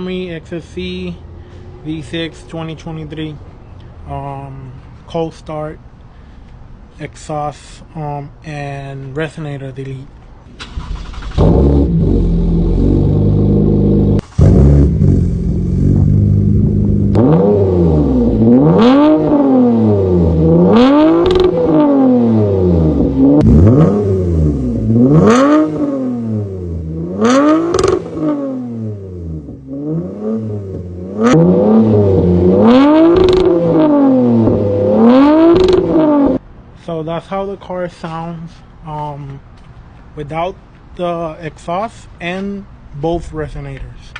Camry XSE V6 2023. Cold start, exhaust, and resonator delete. So that's how the car sounds without the exhaust and both resonators.